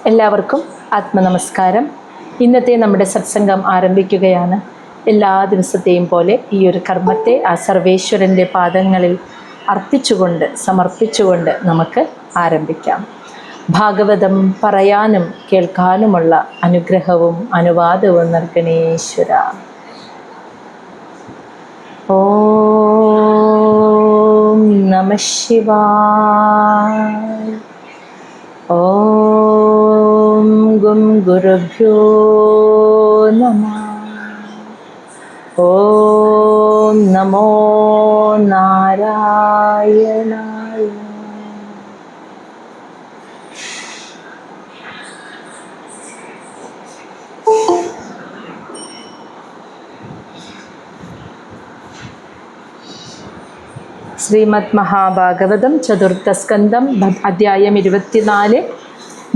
എല്ലാവർക്കും ആത്മനമസ്കാരം. ഇന്നത്തെ നമ്മുടെ സത്സംഗം ആരംഭിക്കുകയാണ്. എല്ലാ ദിവസത്തെയും പോലെ ഈ ഒരു കർമ്മത്തെ ആ സർവേശ്വരൻ്റെ പാദങ്ങളിൽ അർപ്പിച്ചുകൊണ്ട് സമർപ്പിച്ചുകൊണ്ട് നമുക്ക് ആരംഭിക്കാം. ഭാഗവതം പറയാനും കേൾക്കാനുമുള്ള അനുഗ്രഹവും അനുവാദവും നൽകണേശ്വര. ഓം നമഃ ശിവായ. ഓം ഗും ഗുരുഭ്യോ നമഃ. ഓം നമോ നാരായണായ. ശ്രീമദ് മഹാഭാഗവതം ചതുർത്ഥസ്കന്ധം അധ്യായം 24.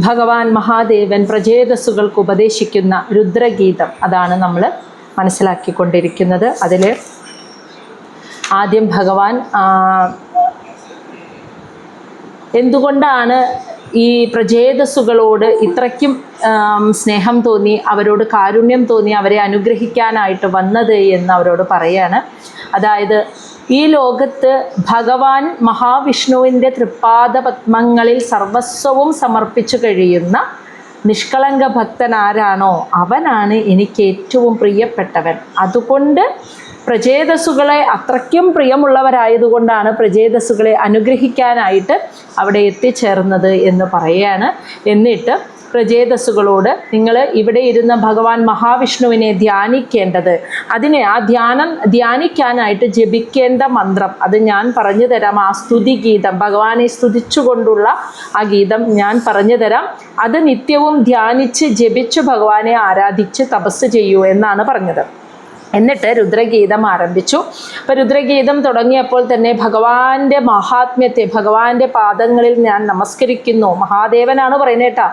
ഭഗവാൻ മഹാദേവൻ പ്രചേതസ്സുകൾക്ക് ഉപദേശിക്കുന്ന രുദ്രഗീതം, അതാണ് നമ്മൾ മനസ്സിലാക്കിക്കൊണ്ടിരിക്കുന്നത്. അതിൽ ആദ്യം ഭഗവാൻ എന്തുകൊണ്ടാണ് ഈ പ്രചേതസ്സുകളോട് ഇത്രയ്ക്കും സ്നേഹം തോന്നി, അവരോട് കാരുണ്യം തോന്നി, അവരെ അനുഗ്രഹിക്കാനായിട്ട് വന്നത് എന്ന് അവരോട് പറയാണ്. അതായത് ഈ ലോകത്ത് ഭഗവാൻ മഹാവിഷ്ണുവിൻ്റെ തൃപ്പാദ പത്മങ്ങളിൽ സർവസ്വവും സമർപ്പിച്ചു കഴിയുന്ന നിഷ്കളങ്ക ഭക്തൻ ആരാണോ അവനാണ് എനിക്ക് ഏറ്റവും പ്രിയപ്പെട്ടവൻ. അതുകൊണ്ട് പ്രചേതസ്സുകളെ അത്രയ്ക്കും പ്രിയമുള്ളവരായതുകൊണ്ടാണ് പ്രചേതസ്സുകളെ അനുഗ്രഹിക്കാനായിട്ട് അവിടെ എത്തിച്ചേർന്നത് എന്ന് പറയുകയാണ്. എന്നിട്ട് പ്രചേതസ്സുകളോട് നിങ്ങൾ ഇവിടെ ഇരുന്ന് ഭഗവാൻ മഹാവിഷ്ണുവിനെ ധ്യാനിക്കേണ്ടത്, ആ ധ്യാനിക്കാനായിട്ട് ജപിക്കേണ്ട മന്ത്രം അത് ഞാൻ പറഞ്ഞു തരാം. ആ സ്തുതി ഗീതം, ഭഗവാനെ സ്തുതിച്ചുകൊണ്ടുള്ള ആ ഗീതം ഞാൻ പറഞ്ഞു തരാം. അത് നിത്യവും ധ്യാനിച്ച് ജപിച്ച് ഭഗവാനെ ആരാധിച്ച് തപസ് ചെയ്യൂ എന്നാണ് പറഞ്ഞത്. എന്നിട്ട് രുദ്രഗീതം ആരംഭിച്ചു. അപ്പോൾ രുദ്രഗീതം തുടങ്ങിയപ്പോൾ തന്നെ ഭഗവാന്റെ മഹാത്മ്യത്തെ, ഭഗവാന്റെ പാദങ്ങളിൽ ഞാൻ നമസ്കരിക്കുന്നു, മഹാദേവനാണ് പറയുന്നത് കേട്ടോ,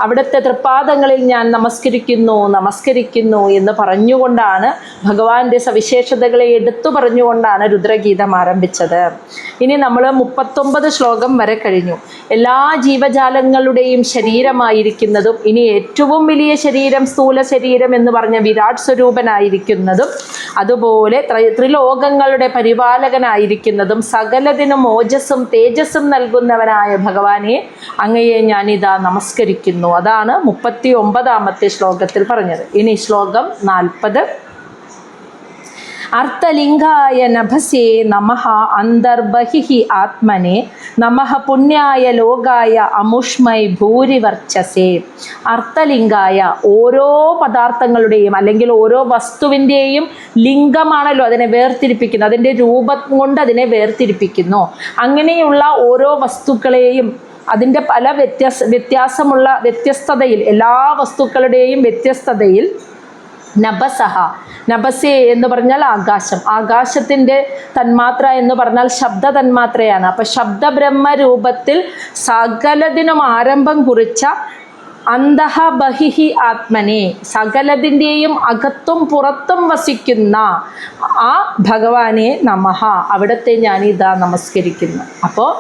അവിടുത്തെ തൃപ്പാദങ്ങളിൽ ഞാൻ നമസ്കരിക്കുന്നു എന്ന് പറഞ്ഞുകൊണ്ടാണ്, ഭഗവാന്റെ സവിശേഷതകളെ എടുത്തു പറഞ്ഞുകൊണ്ടാണ് രുദ്രഗീതം ആരംഭിച്ചത്. ഇനി നമ്മൾ 39 ശ്ലോകം വരെ കഴിഞ്ഞു. എല്ലാ ജീവജാലങ്ങളുടെയും ശരീരമായിരിക്കുന്നതും, ഇനി ഏറ്റവും വലിയ ശരീരം സ്ഥൂല ശരീരം എന്ന് പറഞ്ഞ വിരാട് സ്വരൂപനായിരിക്കുന്നതും, അതുപോലെ ത്രിലോകങ്ങളുടെ പരിപാലകനായിരിക്കുന്നതും സകലതിനും ഓജസ്സും തേജസ്സും നൽകുന്നവനായ ഭഗവാനെ അങ്ങയെ ഞാനിതാ നമസ്കരിക്കുന്നു. അതാണ് 39ാമത്തെ ശ്ലോകത്തിൽ പറഞ്ഞത്. ഇനി ശ്ലോകം 40. അർത്ഥലിംഗായ നഭസേ നമഃ അന്തർബഹിഃ ആത്മനെ നമഃ പുണ്യായ ലോകായ അമുഷ്മൈ ഭൂരിവർച്ചസേ. അർത്ഥലിംഗായ, ഓരോ പദാർത്ഥങ്ങളുടെയും അല്ലെങ്കിൽ ഓരോ വസ്തുവിൻ്റെയും ലിംഗമാണല്ലോ അതിനെ വേർതിരിപ്പിക്കുന്നത്, അതിൻ്റെ രൂപം കൊണ്ട് അതിനെ വേർതിരിപ്പിക്കുന്നു. അങ്ങനെയുള്ള ഓരോ വസ്തുക്കളെയും അതിൻ്റെ പല വ്യത്യസ്തതയിൽ, എല്ലാ വസ്തുക്കളുടെയും വ്യത്യസ്തതയിൽ നഭസഹ, നഭസേ എന്ന് പറഞ്ഞാൽ ആകാശം, ആകാശത്തിൻ്റെ തന്മാത്ര എന്ന് പറഞ്ഞാൽ ശബ്ദ തന്മാത്രയാണ്. അപ്പം ശബ്ദബ്രഹ്മ രൂപത്തിൽ സകലതിനും ആരംഭം കുറിച്ച അന്തഃ ബഹിഃ ആത്മനെ, സകലതിൻ്റെയും അകത്തും പുറത്തും വസിക്കുന്ന ആ ഭഗവാനെ നമഃ, അവിടത്തെ ഞാനിതാ നമസ്കരിക്കുന്നു. അപ്പോൾ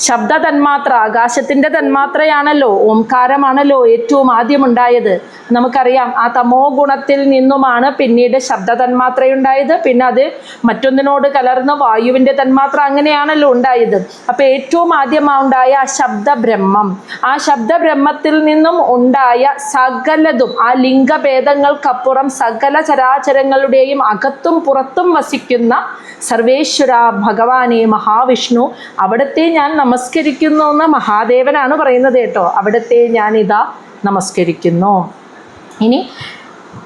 ശബ്ദ തന്മാത്ര, ആകാശത്തിൻ്റെ തന്മാത്രയാണല്ലോ, ഓംകാരമാണല്ലോ ഏറ്റവും ആദ്യം ഉണ്ടായത്. നമുക്കറിയാം ആ തമോ ഗുണത്തിൽ നിന്നുമാണ് പിന്നീട് ശബ്ദ തന്മാത്രയുണ്ടായത്. പിന്നെ അത് മറ്റൊന്നിനോട് കലർന്ന് വായുവിൻ്റെ തന്മാത്ര, അങ്ങനെയാണല്ലോ ഉണ്ടായത്. അപ്പോൾ ഏറ്റവും ആദ്യമുണ്ടായ ആ ശബ്ദബ്രഹ്മം, ആ ശബ്ദബ്രഹ്മത്തിൽ നിന്നും ഉണ്ടായ സകലതും, ആ ലിംഗഭേദങ്ങൾക്കപ്പുറം സകല ചരാചരങ്ങളുടെയും അകത്തും പുറത്തും വസിക്കുന്ന സർവേശ്വര ഭഗവാനെ മഹാവിഷ്ണു, അവിടത്തെ ഞാൻ നമസ്കരിക്കുന്നു എന്ന് മഹാദേവനാണ് പറയുന്നത് കേട്ടോ. അവിടത്തെ ഞാനിതാ നമസ്കരിക്കുന്നു. ഇനി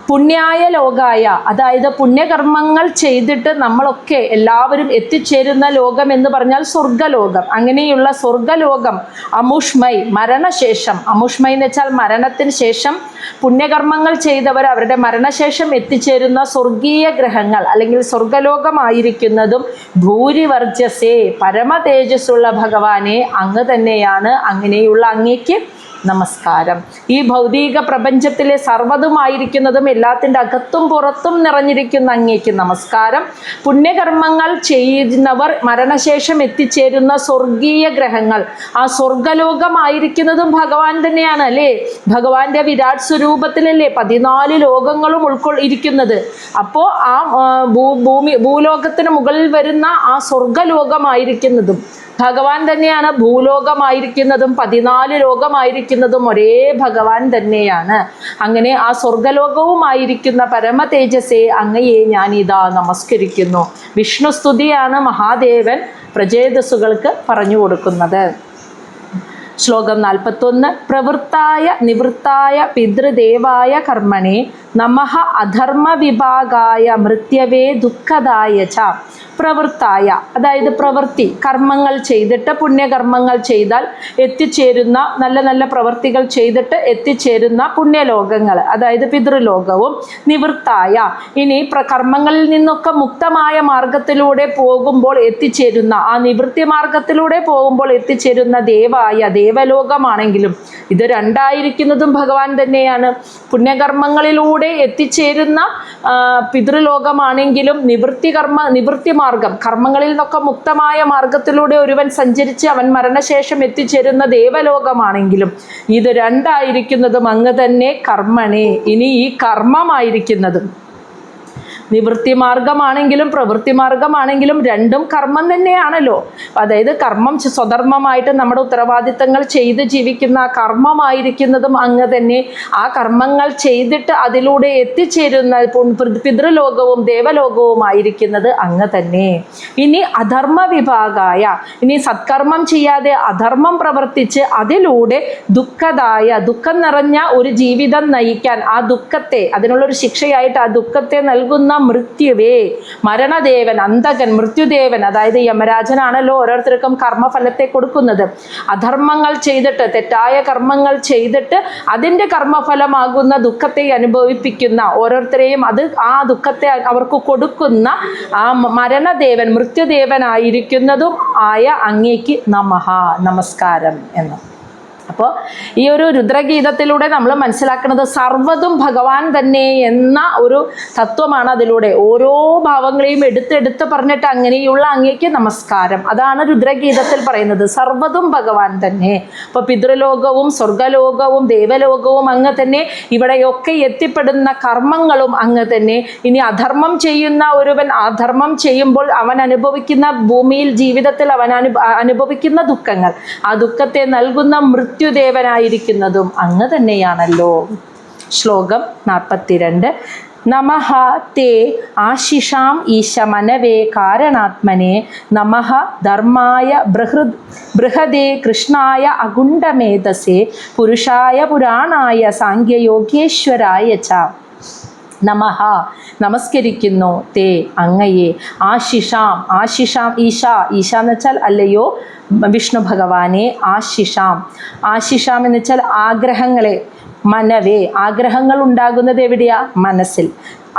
പുണ്യായ ലോകായ, അതായത് പുണ്യകർമ്മങ്ങൾ ചെയ്തിട്ട് നമ്മളൊക്കെ എല്ലാവരും എത്തിച്ചേരുന്ന ലോകം എന്ന് പറഞ്ഞാൽ സ്വർഗലോകം. അങ്ങനെയുള്ള സ്വർഗലോകം അമുഷ്മൈ, മരണശേഷം, അമുഷ്മൈ എന്ന് വെച്ചാൽ മരണത്തിന് ശേഷം പുണ്യകർമ്മങ്ങൾ ചെയ്തവർ അവരുടെ മരണശേഷം എത്തിച്ചേരുന്ന സ്വർഗീയ ഗ്രഹങ്ങൾ അല്ലെങ്കിൽ സ്വർഗലോകമായിരിക്കുന്നതും ഭൂരിവർജസേ, പരമ തേജസ്സുള്ള ഭഗവാനെ അങ്ങ് തന്നെയാണ്. അങ്ങനെയുള്ള അങ്ങേക്ക് നമസ്കാരം. ഈ ഭൗതിക പ്രപഞ്ചത്തിലെ സർവ്വതുമായിരിക്കുന്നതും എല്ലാത്തിൻ്റെ അകത്തും പുറത്തും നിറഞ്ഞിരിക്കുന്ന അങ്ങേക്ക് നമസ്കാരം. പുണ്യകർമ്മങ്ങൾ ചെയ്യുന്നവർ മരണശേഷം എത്തിച്ചേരുന്ന സ്വർഗീയ ഗ്രഹങ്ങൾ, ആ സ്വർഗലോകമായിരിക്കുന്നതും ഭഗവാൻ തന്നെയാണ് അല്ലേ? ഭഗവാന്റെ വിരാട് സ്വരൂപത്തിലല്ലേ 14 ലോകങ്ങളും ഇരിക്കുന്നത്. അപ്പോൾ ആ ഭൂലോകത്തിന് മുകളിൽ വരുന്ന ആ സ്വർഗലോകമായിരിക്കുന്നതും ഭഗവാൻ തന്നെയാണ്. ഭൂലോകമായിരിക്കുന്നതും 14 ലോകമായിരിക്കുന്നതും ഒരേ ഭഗവാൻ തന്നെയാണ്. അങ്ങനെ ആ സ്വർഗലോകവുമായിരിക്കുന്ന പരമ തേജസ്സേ അങ്ങയെ ഞാനിതാ നമസ്കരിക്കുന്നു. വിഷ്ണു സ്തുതിയാണ് മഹാദേവൻ പ്രചേതസ്സുകൾക്ക് പറഞ്ഞു കൊടുക്കുന്നത്. ശ്ലോകം 41. പ്രവൃത്തായ നിവൃത്തായ പിതൃദേവായ കർമ്മണേ നമഃ അധർമ്മ വിഭാഗായ മൃത്യവേ ദുഃഖദായ ച. പ്രവൃത്തായ, അതായത് പ്രവൃത്തി, കർമ്മങ്ങൾ ചെയ്തിട്ട് പുണ്യകർമ്മങ്ങൾ ചെയ്താൽ എത്തിച്ചേരുന്ന, നല്ല നല്ല പ്രവൃത്തികൾ ചെയ്തിട്ട് എത്തിച്ചേരുന്ന പുണ്യലോകങ്ങൾ, അതായത് പിതൃലോകവും. നിവൃത്തായ, ഇനി കർമ്മങ്ങളിൽ നിന്നൊക്കെ മുക്തമായ മാർഗത്തിലൂടെ പോകുമ്പോൾ എത്തിച്ചേരുന്ന, ആ നിവൃത്തി മാർഗത്തിലൂടെ പോകുമ്പോൾ എത്തിച്ചേരുന്ന ദേവായ, ദേവലോകമാണെങ്കിലും ഇത് രണ്ടായിരിക്കുന്നതും ഭഗവാൻ തന്നെയാണ്. പുണ്യകർമ്മങ്ങളിലൂടെ എത്തിച്ചേരുന്ന പിതൃലോകമാണെങ്കിലും നിവൃത്തി മാർഗം, കർമ്മങ്ങളിൽ നിന്നൊക്കെ മുക്തമായ മാർഗത്തിലൂടെ ഒരുവൻ സഞ്ചരിച്ച് അവൻ മരണശേഷം എത്തിച്ചേരുന്ന ദേവലോകമാണെങ്കിലും ഇത് രണ്ടായിരിക്കുന്നതും അങ്ങ് തന്നെ കർമ്മണേ. ഇനി ഈ കർമ്മമായിരിക്കുന്നതും നിവൃത്തി മാർഗമാണെങ്കിലും പ്രവൃത്തി മാർഗമാണെങ്കിലും രണ്ടും കർമ്മം തന്നെയാണല്ലോ. അതായത് കർമ്മം സ്വധർമ്മമായിട്ട് നമ്മുടെ ഉത്തരവാദിത്തങ്ങൾ ചെയ്ത് ജീവിക്കുന്ന കർമ്മമായിരിക്കുന്നതും അങ്ങ് തന്നെ. ആ കർമ്മങ്ങൾ ചെയ്തിട്ട് അതിലൂടെ എത്തിച്ചേരുന്ന പിതൃലോകവും ദേവലോകവും ആയിരിക്കുന്നത് അങ്ങ് തന്നെ. ഇനി അധർമ്മ വിഭാഗായ, ഇനി സത്കർമ്മം ചെയ്യാതെ അധർമ്മം പ്രവർത്തിച്ച് അതിലൂടെ ദുഃഖദായ, ദുഃഖം നിറഞ്ഞ ഒരു ജീവിതം നയിക്കാൻ, ആ ദുഃഖത്തെ, അതിനുള്ളൊരു ശിക്ഷയായിട്ട് ആ ദുഃഖത്തെ നൽകുന്ന മൃത്യുവേ, മരണദേവൻ, അന്തകൻ, മൃത്യുദേവൻ, അതായത് യമരാജനാണല്ലോ ഓരോരുത്തർക്കും കർമ്മഫലത്തെ കൊടുക്കുന്നത്. അധർമ്മങ്ങൾ ചെയ്തിട്ട്, തെറ്റായ കർമ്മങ്ങൾ ചെയ്തിട്ട് അതിൻ്റെ കർമ്മഫലമാകുന്ന ദുഃഖത്തെ അനുഭവിപ്പിക്കുന്ന ഓരോരുത്തരെയും ആ ദുഃഖത്തെ അവർക്ക് കൊടുക്കുന്ന ആ മരണദേവൻ, മൃത്യുദേവനായിരിക്കുന്നതും ആയ അങ്ങേക്ക് നമഃ, നമസ്കാരം എന്ന്. അപ്പോൾ ഈ ഒരു രുദ്രഗീതത്തിലൂടെ നമ്മൾ മനസ്സിലാക്കുന്നത് സർവ്വതും ഭഗവാൻ തന്നെ എന്ന ഒരു തത്വമാണ്. അതിലൂടെ ഓരോ ഭാവങ്ങളെയും എടുത്തെടുത്ത് പറഞ്ഞിട്ട് അങ്ങനെയുള്ള അങ്ങേക്ക് നമസ്കാരം, അതാണ് രുദ്രഗീതത്തിൽ പറയുന്നത്. സർവ്വതും ഭഗവാൻ തന്നെ. അപ്പോൾ പിതൃലോകവും സ്വർഗലോകവും ദേവലോകവും അങ്ങ് തന്നെ, ഇവിടെയൊക്കെ എത്തിപ്പെടുന്ന കർമ്മങ്ങളും അങ്ങ് തന്നെ. ഇനി അധർമ്മം ചെയ്യുന്ന ഒരുവൻ അധർമ്മം ചെയ്യുമ്പോൾ അവൻ അനുഭവിക്കുന്ന, ഭൂമിയിൽ ജീവിതത്തിൽ അവൻ അനുഭവിക്കുന്ന ദുഃഖങ്ങൾ, ആ ദുഃഖത്തെ നൽകുന്ന മൃത്യുദേവനായിരിക്കുന്നതും അങ്ങ് തന്നെയാണല്ലോ. ശ്ലോകം 42. നമഃ തേ ആശിഷാം ഈശ മനവേ കാരണാത്മനെ നമഃ ധർമായ ബൃഹദേ കൃഷ്ണായ അഗുണ്ടമേധസേ പുരുഷായ പുരാണായ സാംഖ്യയോഗേശ്വരായ ച. നമഃ, നമസ്കരിക്കുന്നു, തേ അങ്ങയെ, ആശിഷാം, ഈശ, എന്ന് വെച്ചാൽ അല്ലയോ വിഷ്ണു ഭഗവാനെ, ആശിഷാം എന്ന് വെച്ചാൽ ആഗ്രഹങ്ങളെ, മനവേ, ആഗ്രഹങ്ങൾ ഉണ്ടാകുന്നത് എവിടെയാ? മനസ്സിൽ.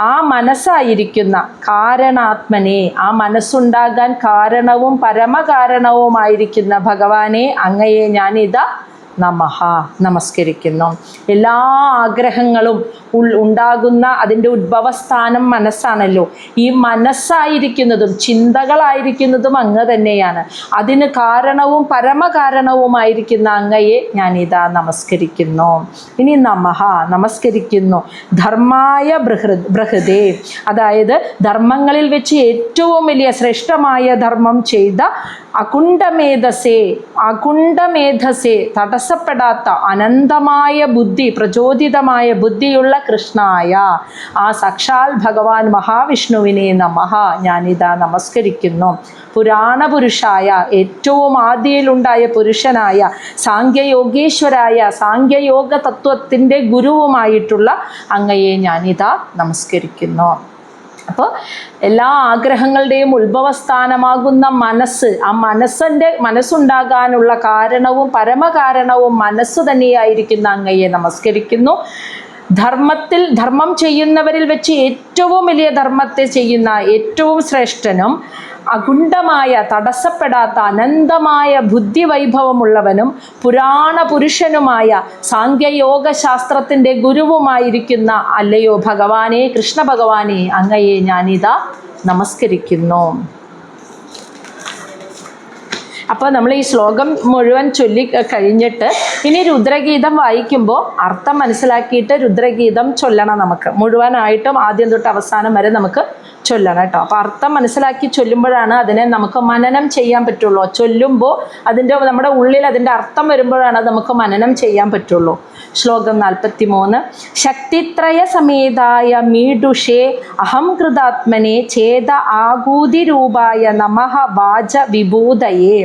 ആ മനസ്സായിരിക്കുന്ന കാരണാത്മനെ, ആ മനസ്സുണ്ടാകാൻ കാരണവും പരമകാരണവുമായിരിക്കുന്ന ഭഗവാനെ അങ്ങയെ ഞാനിതാ നമഃ, നമസ്കരിക്കുന്നു. എല്ലാ ആഗ്രഹങ്ങളും ഉണ്ടാകുന്ന അതിൻ്റെ ഉദ്ഭവസ്ഥാനം മനസ്സാണല്ലോ. ഈ മനസ്സായിരിക്കുന്നതും ചിന്തകളായിരിക്കുന്നതും അങ്ങ് തന്നെയാണ്. അതിന് കാരണവും പരമകാരണവുമായിരിക്കുന്ന അങ്ങയെ ഞാനിതാ നമസ്കരിക്കുന്നു. ഇനി നമഃ, നമസ്കരിക്കുന്നു, ധർമായ ബൃഹദേ, അതായത് ധർമ്മങ്ങളിൽ വെച്ച് ഏറ്റവും വലിയ ശ്രേഷ്ഠമായ ധർമ്മം ചെയ്ത അകുണ്ഠമേധസേ, തടസ്സപ്പെടാത്ത അനന്തമായ ബുദ്ധി, പ്രചോദിതമായ ബുദ്ധിയുള്ള കൃഷ്ണായ, ആ സാക്ഷാൽ ഭഗവാൻ മഹാവിഷ്ണുവിനെ നമഃ, ഞാനിതാ നമസ്കരിക്കുന്നു. പുരാണപുരുഷായ, ഏറ്റവും ആദിയിലുണ്ടായ പുരുഷനായ, സാംഖ്യയോഗേശ്വരായ, സാംഖ്യയോഗ തത്വത്തിൻ്റെ ഗുരുവുമായിട്ടുള്ള അങ്ങയെ ഞാനിതാ നമസ്കരിക്കുന്നു. അപ്പോൾ എല്ലാ ആഗ്രഹങ്ങളുടെയും ഉത്ഭവസ്ഥാനമാകുന്ന മനസ്സ്, ആ മനസ്സുണ്ടാകാനുള്ള കാരണവും പരമകാരണവും മനസ്സ് തന്നെയായിരിക്കുന്ന അങ്ങയെ നമസ്കരിക്കുന്നു. ധർമ്മം ചെയ്യുന്നവരിൽ വെച്ച് ഏറ്റവും വലിയ ധർമ്മത്തെ ചെയ്യുന്ന ഏറ്റവും ശ്രേഷ്ഠനും അകുണ്ഠമായ തടസ്സപ്പെടാത്ത അനന്തമായ ബുദ്ധിവൈഭവമുള്ളവനും പുരാണ പുരുഷനുമായ സാംഖ്യയോഗ ശാസ്ത്രത്തിൻ്റെ ഗുരുവുമായിരിക്കുന്ന അല്ലയോ ഭഗവാനെ, കൃഷ്ണ ഭഗവാനെ, അങ്ങയെ ഞാനിതാ നമസ്കരിക്കുന്നു. അപ്പോൾ നമ്മൾ ഈ ശ്ലോകം മുഴുവൻ ചൊല്ലി കഴിഞ്ഞിട്ട് ഇനി രുദ്രഗീതം വായിക്കുമ്പോൾ അർത്ഥം മനസ്സിലാക്കിയിട്ട് രുദ്രഗീതം ചൊല്ലണം. നമുക്ക് മുഴുവനായിട്ടും ആദ്യം തൊട്ട് അവസാനം വരെ നമുക്ക് ചൊല്ലണം കേട്ടോ. അപ്പോൾ അർത്ഥം മനസ്സിലാക്കി ചൊല്ലുമ്പോഴാണ് അതിനെ നമുക്ക് മനനം ചെയ്യാൻ പറ്റുള്ളൂ. ചൊല്ലുമ്പോൾ നമ്മുടെ ഉള്ളിൽ അതിൻ്റെ അർത്ഥം വരുമ്പോഴാണ് നമുക്ക് മനനം ചെയ്യാൻ പറ്റുള്ളൂ. ശ്ലോകം 43. ശക്തിത്രയ സമേതായ മീഡുഷേ അഹം കൃതാത്മനെ ഛേദ ആകൂതി രൂപായ നമഃ വാച വിഭൂതയേ.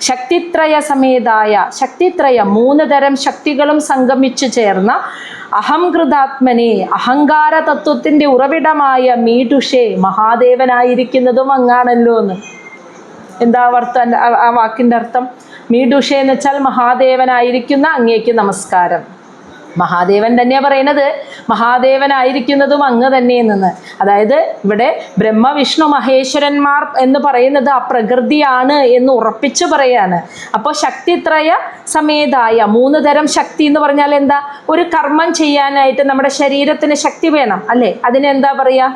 ശക്തിത്രയ സമേതായ, ശക്തിത്രയ 3 തരം ശക്തികളും സംഗമിച്ചു ചേർന്ന അഹം കൃതാത്മനെ, അഹങ്കാര തത്വത്തിൻ്റെ ഉറവിടമായ മീഡുഷേ, മഹാദേവനായിരിക്കുന്നതും അങ്ങാണല്ലോ എന്ന്. എന്താ അർത്ഥം? ആ വാക്കിൻ്റെ അർത്ഥം മീഡുഷേ എന്ന് വെച്ചാൽ മഹാദേവനായിരിക്കുന്ന അങ്ങേക്ക് നമസ്കാരം. മഹാദേവൻ തന്നെയാണ് പറയുന്നത് മഹാദേവനായിരിക്കുന്നതും അങ്ങ് തന്നെയെന്ന്. അതായത് ഇവിടെ ബ്രഹ്മ വിഷ്ണു മഹേശ്വരന്മാർ എന്ന് പറയുന്നത് ആ പ്രകൃതിയാണ് എന്ന് ഉറപ്പിച്ചു പറയാണ്. അപ്പോൾ ശക്തിത്രയ സമേതായ 3 തരം ശക്തി എന്ന് പറഞ്ഞാൽ എന്താ? ഒരു കർമ്മം ചെയ്യാനായിട്ട് നമ്മുടെ ശരീരത്തിന് ശക്തി വേണം അല്ലേ? അതിനെന്താ പറയുക?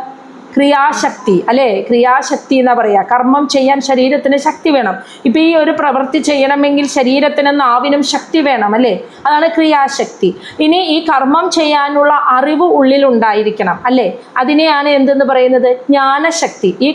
ക്രിയാശക്തി അല്ലേ? ക്രിയാശക്തി എന്നാ പറയുക. കർമ്മം ചെയ്യാൻ ശരീരത്തിന് ശക്തി വേണം. ഇപ്പം ഈ ഒരു പ്രവൃത്തി ചെയ്യണമെങ്കിൽ ശരീരത്തിനും നാവിനും ശക്തി വേണം അല്ലേ? അതാണ് ക്രിയാശക്തി. ഇനി ഈ കർമ്മം ചെയ്യാനുള്ള അറിവ് ഉള്ളിലുണ്ടായിരിക്കണം അല്ലേ? അതിനെയാണ് എന്തെന്ന് പറയുന്നത്? ജ്ഞാനശക്തി. ഈ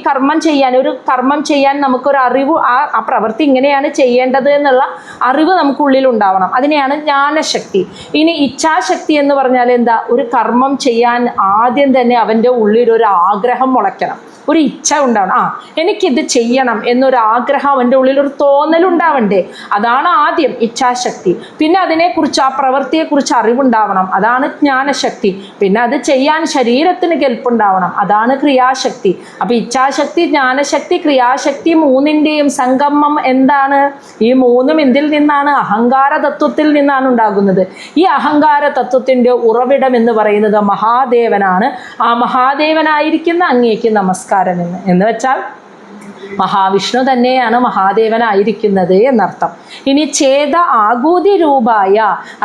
ഒരു കർമ്മം ചെയ്യാൻ നമുക്കൊരു അറിവ്, ആ പ്രവൃത്തി ഇങ്ങനെയാണ് ചെയ്യേണ്ടത് എന്നുള്ള അറിവ് നമുക്കുള്ളിലുണ്ടാവണം. അതിനെയാണ് ജ്ഞാനശക്തി. ഇനി ഇച്ഛാശക്തി എന്ന് പറഞ്ഞാൽ എന്താ? ഒരു കർമ്മം ചെയ്യാൻ ആദ്യം തന്നെ അവൻ്റെ ഉള്ളിലൊരു ആഗ്രഹം മുളയ്ക്കണം, ഒരു ഇച്ഛ ഉണ്ടാവണം. എനിക്കിത് ചെയ്യണം എന്നൊരു ആഗ്രഹം അവൻ്റെ ഉള്ളിൽ, ഒരു തോന്നലുണ്ടാവണ്ടേ? അതാണ് ആദ്യം ഇച്ഛാശക്തി. പിന്നെ അതിനെക്കുറിച്ച്, ആ പ്രവൃത്തിയെക്കുറിച്ച് അറിവുണ്ടാവണം, അതാണ് ജ്ഞാനശക്തി. പിന്നെ അത് ചെയ്യാൻ ശരീരത്തിന് കെൽപ്പുണ്ടാവണം, അതാണ് ക്രിയാശക്തി. അപ്പോൾ ഇച്ഛാശക്തി, ജ്ഞാനശക്തി, ക്രിയാശക്തി 3ൻ്റെയും സംഗമം എന്താണ്? ഈ 3ഉം എന്തിൽ നിന്നാണ്? അഹങ്കാര തത്വത്തിൽ നിന്നാണ് ഉണ്ടാകുന്നത്. ഈ അഹങ്കാര തത്വത്തിൻ്റെ ഉറവിടം എന്ന് പറയുന്നത് മഹാദേവനാണ്. ആ മഹാദേവനായിരിക്കുന്ന അങ്ങേക്ക് നമസ്കാരം എന്ന് വെച്ചാൽ മഹാവിഷ്ണു തന്നെയാണ് മഹാദേവനായിരിക്കുന്നത് എന്നർത്ഥം. ഇനി ഛേദ ആകൂതി രൂപായ,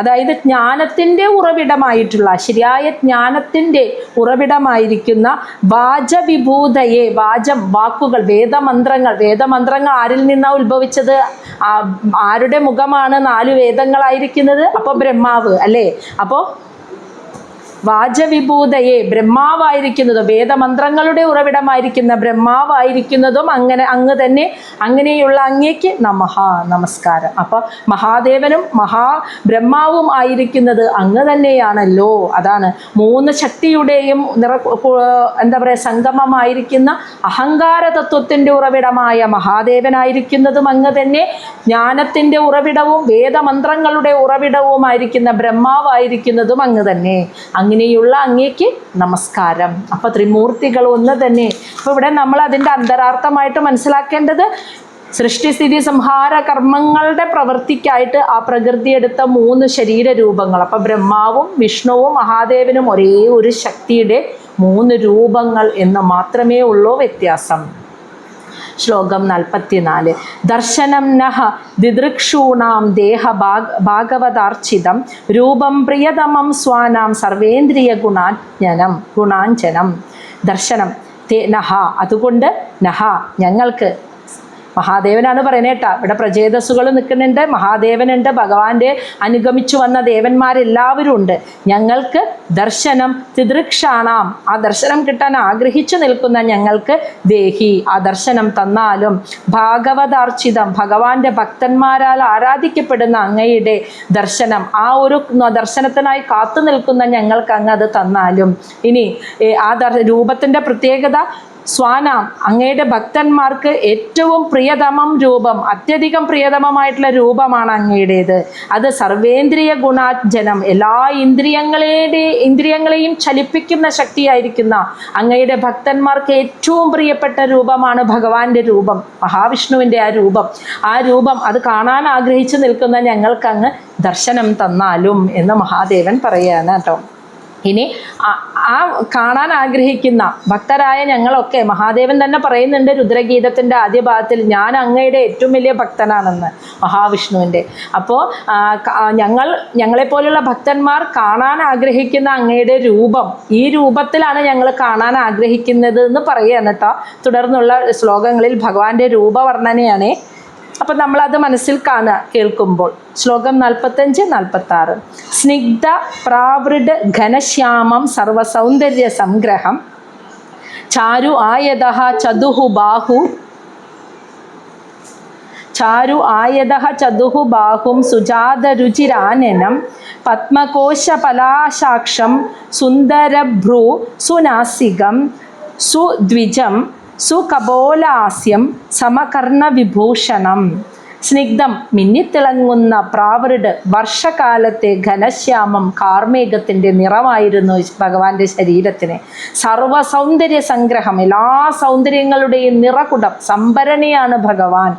അതായത് ജ്ഞാനത്തിൻ്റെ ഉറവിടമായിട്ടുള്ള, ശരിയായ ജ്ഞാനത്തിൻ്റെ ഉറവിടമായിരിക്കുന്ന വാചവിഭൂതയെ, വാചം വാക്കുകൾ, വേദമന്ത്രങ്ങൾ ആരിൽ നിന്നാണ് ഉത്ഭവിച്ചത്? ആരുടെ മുഖമാണ് 4 വേദങ്ങളായിരിക്കുന്നത്? അപ്പോൾ ബ്രഹ്മാവ് അല്ലേ? അപ്പോൾ വാചവിഭൂതയെ, ബ്രഹ്മാവായിരിക്കുന്നതും വേദമന്ത്രങ്ങളുടെ ഉറവിടമായിരിക്കുന്ന ബ്രഹ്മാവായിരിക്കുന്നതും അങ്ങ് തന്നെ, അങ്ങനെയുള്ള അങ്ങേക്ക് നമസ്കാരം. അപ്പോൾ മഹാദേവനും ബ്രഹ്മാവും ആയിരിക്കുന്നത് അങ്ങ് തന്നെയാണല്ലോ. അതാണ് 3 ശക്തിയുടെയും എന്താ പറയുക, സംഗമമായിരിക്കുന്ന അഹങ്കാര തത്വത്തിൻ്റെ ഉറവിടമായ മഹാദേവനായിരിക്കുന്നതും അങ്ങ് തന്നെ, ജ്ഞാനത്തിൻ്റെ ഉറവിടവും വേദമന്ത്രങ്ങളുടെ ഉറവിടവുമായിരിക്കുന്ന ബ്രഹ്മാവായിരിക്കുന്നതും അങ്ങ് തന്നെ. അങ്ങനെയുള്ള അങ്ങേക്ക് നമസ്കാരം. അപ്പോൾ ത്രിമൂർത്തികൾ ഒന്ന് തന്നെ. അപ്പോൾ ഇവിടെ നമ്മൾ അതിൻ്റെ അന്തരാർത്ഥമായിട്ട് മനസ്സിലാക്കേണ്ടത്, സൃഷ്ടിസ്ഥിതി സംഹാര കർമ്മങ്ങളുടെ പ്രവൃത്തിക്കായിട്ട് ആ പ്രകൃതി എടുത്ത 3 ശരീരരൂപങ്ങൾ. അപ്പോൾ ബ്രഹ്മാവും വിഷ്ണുവും മഹാദേവനും ഒരേ ഒരു ശക്തിയുടെ 3 രൂപങ്ങൾ എന്ന് മാത്രമേ ഉള്ളൂ വ്യത്യാസം. ശ്ലോകം 44. ദർശനം നഹ ദിദൃക്ഷൂണാം ദേഹ ഭാഗവതാർച്ചിതം രൂപം പ്രിയതമം സ്വാനാം സർവേന്ദ്രിയ ഗുണാഞ്ജനം. ദർശനം നഹ, അതുകൊണ്ട് നഹ ഞങ്ങൾക്ക്, മഹാദേവനാണ് പറയുന്നത് കേട്ടോ. ഇവിടെ പ്രചേതസ്സുകൾ നിൽക്കുന്നുണ്ട്, മഹാദേവനുണ്ട്, ഭഗവാന്റെ അനുഗമിച്ചു വന്ന ദേവന്മാരെല്ലാവരും ഉണ്ട്. ഞങ്ങൾക്ക് ദർശനം തിദൃക്ഷാണാം, ആ ദർശനം കിട്ടാൻ ആഗ്രഹിച്ചു നിൽക്കുന്ന ഞങ്ങൾക്ക് ദേഹി, ആ ദർശനം തന്നാലും, ഭാഗവതാർച്ചിതം ഭഗവാന്റെ ഭക്തന്മാരാൽ ആരാധിക്കപ്പെടുന്ന അങ്ങയുടെ ദർശനം, ആ ഒരു ദർശനത്തിനായി കാത്തു നിൽക്കുന്ന ഞങ്ങൾക്ക് അങ്ങ് അത് തന്നാലും. ഇനി ആ രൂപത്തിൻ്റെ പ്രത്യേകത, സ്വാനാം അങ്ങയുടെ ഭക്തന്മാർക്ക് ഏറ്റവും പ്രിയതമം രൂപം, അത്യധികം പ്രിയതമമായിട്ടുള്ള രൂപമാണ് അങ്ങയുടേത്. അത് സർവേന്ദ്രിയ ഗുണാഞ്ജനം, എല്ലാ ഇന്ദ്രിയങ്ങളെയും ചലിപ്പിക്കുന്ന ശക്തിയായിരിക്കുന്ന അങ്ങയുടെ ഭക്തന്മാർക്ക് ഏറ്റവും പ്രിയപ്പെട്ട രൂപമാണ് ഭഗവാന്റെ രൂപം, മഹാവിഷ്ണുവിൻ്റെ ആ രൂപം അത് കാണാൻ ആഗ്രഹിച്ചു നിൽക്കുന്ന ഞങ്ങൾക്കങ്ങ് ദർശനം തന്നാലും എന്ന് മഹാദേവൻ പറയുകയാണ് കേട്ടോ. ഇനി ആ കാണാൻ ആഗ്രഹിക്കുന്ന ഭക്തരായ ഞങ്ങളൊക്കെ, മഹാദേവൻ തന്നെ പറയുന്നുണ്ട് രുദ്രഗീതത്തിൻ്റെ ആദ്യ ഭാഗത്തിൽ, ഞാൻ അങ്ങയുടെ ഏറ്റവും വലിയ ഭക്തനാണെന്ന്, മഹാവിഷ്ണുവിൻ്റെ. അപ്പോൾ ഞങ്ങളെപ്പോലുള്ള ഭക്തന്മാർ കാണാൻ ആഗ്രഹിക്കുന്ന അങ്ങയുടെ രൂപം, ഈ രൂപത്തിലാണ് ഞങ്ങൾ കാണാൻ ആഗ്രഹിക്കുന്നത് എന്ന് പറയുകയാണ് കേട്ടോ. തുടർന്നുള്ള ശ്ലോകങ്ങളിൽ ഭഗവാന്റെ രൂപവർണ്ണനയാണ്. അപ്പം നമ്മളത് മനസ്സിൽ കാണുക കേൾക്കുമ്പോൾ. ശ്ലോകം 45-46. സ്നിഗ്ധ പ്രാവൃഡ് ഘനശ്യാമം സർവസൗന്ദര്യ സംഗ്രഹം ചാരു ആയതഃ ചതുഹു ബാഹും സുജാതരുചിരാനനം പത്മകോശപലാശാക്ഷം സുന്ദരഭ്രൂ സുനാസികം സുദ്വിജം സുകപോലാസ്യം സമകർണവിഭൂഷണം. സ്നിഗ്ധം മിന്നിത്തിളങ്ങുന്ന പ്രാവൃഡ് വർഷകാലത്തെ ഘനശ്യാമം കാർമേഘത്തിൻ്റെ നിറമായിരുന്നു ഭഗവാന്റെ ശരീരത്തിന്. സർവസൗന്ദര്യ സംഗ്രഹം, എല്ലാ സൗന്ദര്യങ്ങളുടെയും നിറകുടം, സംഭരണിയാണ് ഭഗവാൻ.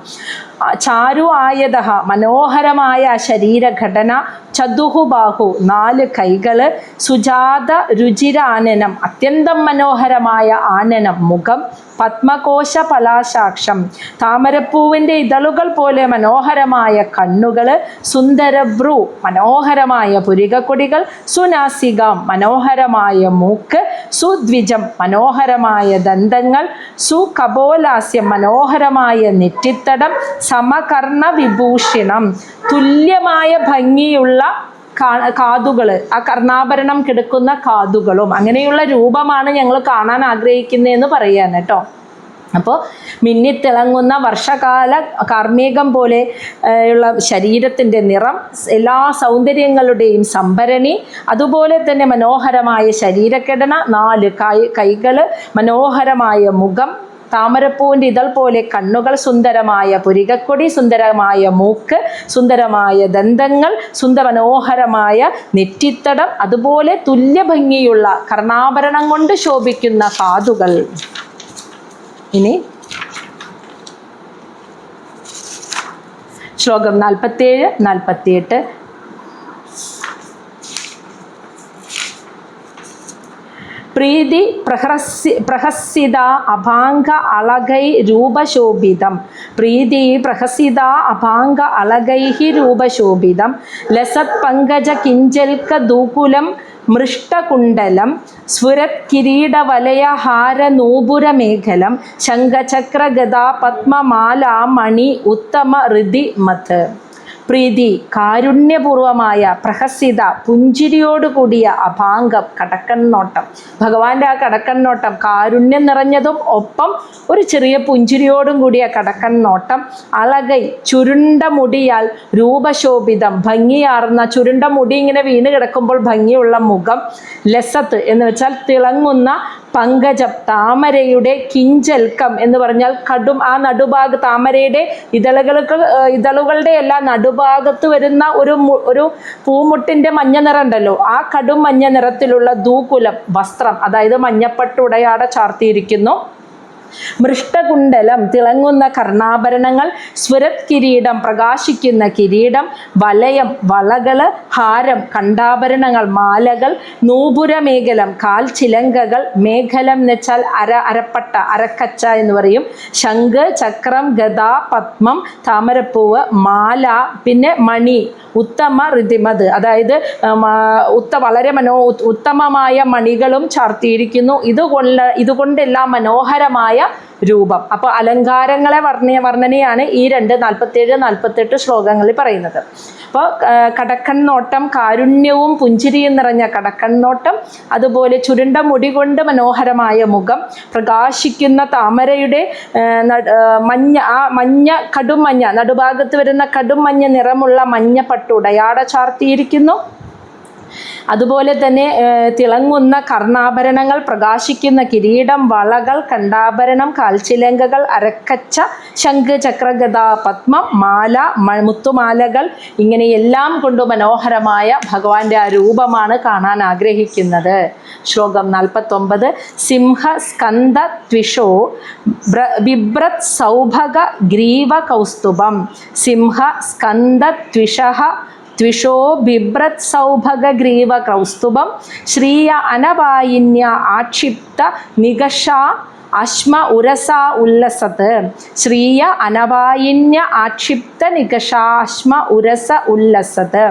ചാരു ആയതഃ മനോഹരമായ ശരീരഘടന, ചതുഹുബാഹു 4 കൈകള്, സുജാത രുചിരാനനം അത്യന്തം മനോഹരമായ ആനനം മുഖം, പത്മകോശ പലാശാക്ഷം താമരപ്പൂവിൻ്റെ ഇതളുകൾ പോലെ മനോഹരമായ കണ്ണുകള്, സുന്ദരഭ്രൂ മനോഹരമായ പുരികക്കൊടികൾ, സുനാസികം മനോഹരമായ മൂക്ക്, സുദ്വിജം മനോഹരമായ ദന്തങ്ങൾ, സുകപോലാസ്യം മനോഹരമായ നെറ്റിത്തടം, സമകർണ വിഭൂഷണം തുല്യമായ ഭംഗിയുള്ള കാതുകൾ, ആ കർണാഭരണം കിടക്കുന്ന കാതുകളും, അങ്ങനെയുള്ള രൂപമാണ് ഞങ്ങൾ കാണാൻ ആഗ്രഹിക്കുന്നതെന്ന് പറയാൻ കേട്ടോ. അപ്പോൾ മിന്നിത്തിളങ്ങുന്ന വർഷകാല കാർമേഘം പോലെ ഉള്ള ശരീരത്തിൻ്റെ നിറം, എല്ലാ സൗന്ദര്യങ്ങളുടെയും സംഭരണി, അതുപോലെ തന്നെ മനോഹരമായ ശരീരഘടന, 4 കൈകൾ, മനോഹരമായ മുഖം, താമരപ്പൂവിൻ്റെ ഇതൾ പോലെ കണ്ണുകൾ, സുന്ദരമായ പുരികക്കൊടി, സുന്ദരമായ മൂക്ക്, സുന്ദരമായ ദന്തങ്ങൾ, മനോഹരമായ നെറ്റിത്തടം, അതുപോലെ തുല്യഭംഗിയുള്ള കർണാഭരണം കൊണ്ട് ശോഭിക്കുന്ന കാതുകൾ. ഇനി ശ്ലോകം 47-48. പ്രീതി പ്രഹസിത അഭാംഗ അളകൈ രൂപശോഭിതം. പ്രീതി പ്രഹസിത അഭാംഗ അളകൈ രൂപശോഭിതം ലസത് പങ്കജ കിഞ്ചൽക ദൂകുലം മൃഷ്ടകുണ്ടലം സ്ഫുരത് കിരീടവലയഹാര നൂപുരമേഖലം ശംഖചക്ര ഗദാ പത്മമാലാ മണി ഉത്തമ ഹൃദി മത്. പ്രീതി കാരുണ്യപൂർവമായ, പ്രഹസിത പുഞ്ചിരിയോടുകൂടിയ, അഭാംഗം കടക്കണ്ണോട്ടം, ഭഗവാന്റെ ആ കടക്കണ്ണോട്ടം കാരുണ്യം നിറഞ്ഞതും ഒപ്പം ഒരു ചെറിയ പുഞ്ചിരിയോടും കൂടിയ കടക്കണ്ണോട്ടം, അളകൈ ചുരുണ്ട മുടിയാൽ രൂപശോഭിതം ഭംഗിയാർന്ന, ചുരുണ്ട മുടി ഇങ്ങനെ വീണ് കിടക്കുമ്പോൾ ഭംഗിയുള്ള മുഖം, ലസത്ത് എന്ന് വെച്ചാൽ തിളങ്ങുന്ന, പങ്കജം താമരയുടെ, കിഞ്ചൽക്കം എന്ന് പറഞ്ഞാൽ കടും, ആ നടുഭാഗ താമരയുടെ ഇതളുകളുടെ എല്ലാ നടുഭാഗത്ത് വരുന്ന ഒരു പൂമുട്ടിൻ്റെ മഞ്ഞ നിറം ഉണ്ടല്ലോ, ആ കടും മഞ്ഞ നിറത്തിലുള്ള ദൂകുലം വസ്ത്രം, അതായത് മഞ്ഞപ്പട്ടുടയാട ചാർത്തിയിരിക്കുന്നു. മൃഷ്ടകുണ്ടലം തിളങ്ങുന്ന കർണാഭരണങ്ങൾ, സ്വരത് കിരീടം പ്രകാശിക്കുന്ന കിരീടം, വലയം വളകള്, ഹാരം കണ്ടാഭരണങ്ങൾ മാലകൾ, നൂപുരമേഖലം കാൽ ചിലങ്കകൾ, മേഖലം എന്ന് വെച്ചാൽ അരപ്പട്ട, അരക്കച്ച എന്ന് പറയും, ശംഖ് ചക്രം ഗദ പത്മം താമരപ്പൂവ്, മാല, പിന്നെ മണി, ഉത്തമ ഋതിമത് അതായത് വളരെ ഉത്തമമായ മണികളും ചാർത്തിയിരിക്കുന്നു. ഇതുകൊണ്ടെല്ലാം മനോഹരമായ രൂപം. അപ്പോൾ അലങ്കാരങ്ങളെ വർണ്ണനയാണ് ഈ 47-48 ശ്ലോകങ്ങളിൽ പറയുന്നത്. അപ്പോൾ കടക്കണ്ണോട്ടം, കാരുണ്യവും പുഞ്ചിരിയും നിറഞ്ഞ കടക്കണ്ണോട്ടം, അതുപോലെ ചുരുണ്ട മുടി കൊണ്ട് മനോഹരമായ മുഖം, പ്രകാശിക്കുന്ന താമരയുടെ മഞ്ഞ കടും മഞ്ഞ, നടുഭാഗത്ത് വരുന്ന കടും മഞ്ഞ നിറമുള്ള മഞ്ഞ പട്ടുടയാട ചാർത്തിയിരിക്കുന്നു. അതുപോലെ തന്നെ തിളങ്ങുന്ന കർണാഭരണങ്ങൾ, പ്രകാശിക്കുന്ന കിരീടം, വളകൾ, കണ്ടാഭരണം, കാൽച്ചിലങ്കകൾ, അരക്കച്ച, ശംഖ് ചക്ര ഗദ പത്മം, മാല, മുത്തുമാലകൾ, ഇങ്ങനെയെല്ലാം കൊണ്ട് മനോഹരമായ ഭഗവാന്റെ ആ രൂപമാണ് കാണാൻ ആഗ്രഹിക്കുന്നത്. ശ്ലോകം 49. സിംഹ സ്കന്ദ ത്വിഷോ ബിഭ്രത് സൗഭഗ ഗ്രീവ കൗസ്തുഭം. സിംഹ സ്കന്ദ ത്വിഷഃ ദ്വിഷോ ബിഭ്രത് സൗഭഗ ഗ്രീവ കൗസ്തുഭം ശ്രീയ അനപായിന്യ ആക്ഷിപ്ത നികഷ അശ്മ ഉരസ ഉല്ലസത്. ശ്രീയ അനപായിന്യ ആക്ഷിപ്ത നികഷാശ്മ ഉരസ ഉല്ലസത്.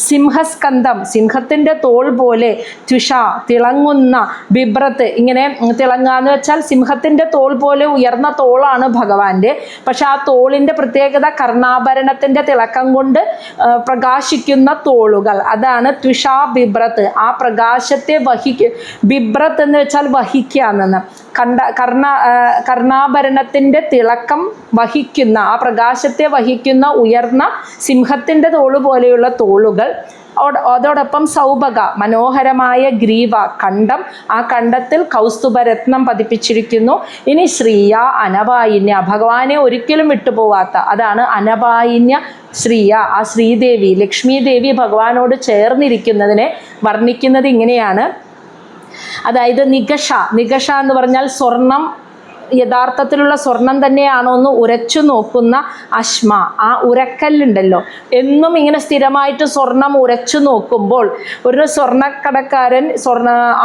സിംഹസ്കന്ധം, സിംഹത്തിൻ്റെ തോൾ പോലെ, ത്വിഷ തിളങ്ങുന്ന, ബിഭ്രത്ത് ഇങ്ങനെ തിളങ്ങാന്ന് വെച്ചാൽ സിംഹത്തിൻ്റെ തോൾ പോലെ ഉയർന്ന തോളാണ് ഭഗവാന്റെ. പക്ഷെ ആ തോളിൻ്റെ പ്രത്യേകത കർണാഭരണത്തിൻ്റെ തിളക്കം കൊണ്ട് പ്രകാശിക്കുന്ന തോളുകൾ, അതാണ് ത്വിഷ ബിഭ്രത്ത്. ആ പ്രകാശത്തെ ബിഭ്രത്ത് എന്ന് വെച്ചാൽ വഹിക്കാന്ന്. കർണാഭരണത്തിൻ്റെ തിളക്കം വഹിക്കുന്ന, ആ പ്രകാശത്തെ വഹിക്കുന്ന ഉയർന്ന സിംഹത്തിൻ്റെ തോള് പോലെയുള്ള തോളുകൾ. അതോടൊപ്പം സൗഭഗ മനോഹരമായ ഗ്രീവ കണ്ഠം, ആ കണ്ഠത്തിൽ കൗസ്തുഭരത്നം പതിപ്പിച്ചിരിക്കുന്നു. ഇനി ശ്രീയ അനപായിന്യ ഭഗവാനെ ഒരിക്കലും വിട്ടുപോവാത്ത, അതാണ് അനപായിന്യ ശ്രീയ. ആ ശ്രീദേവി ലക്ഷ്മി ദേവി ഭഗവാനോട് ചേർന്നിരിക്കുന്നതിനെ വർണ്ണിക്കുന്നത് ഇങ്ങനെയാണ്. അതായത് നികഷ എന്ന് പറഞ്ഞാൽ സ്വർണം, യഥാർത്ഥത്തിലുള്ള സ്വർണം തന്നെയാണോ എന്ന് ഉരച്ചു നോക്കുന്ന അശ്മ, ആ ഉരക്കല്ലുണ്ടല്ലോ. എന്നും ഇങ്ങനെ സ്ഥിരമായിട്ട് സ്വർണം ഉരച്ചു നോക്കുമ്പോൾ ഒരു സ്വർണ്ണക്കടക്കാരൻ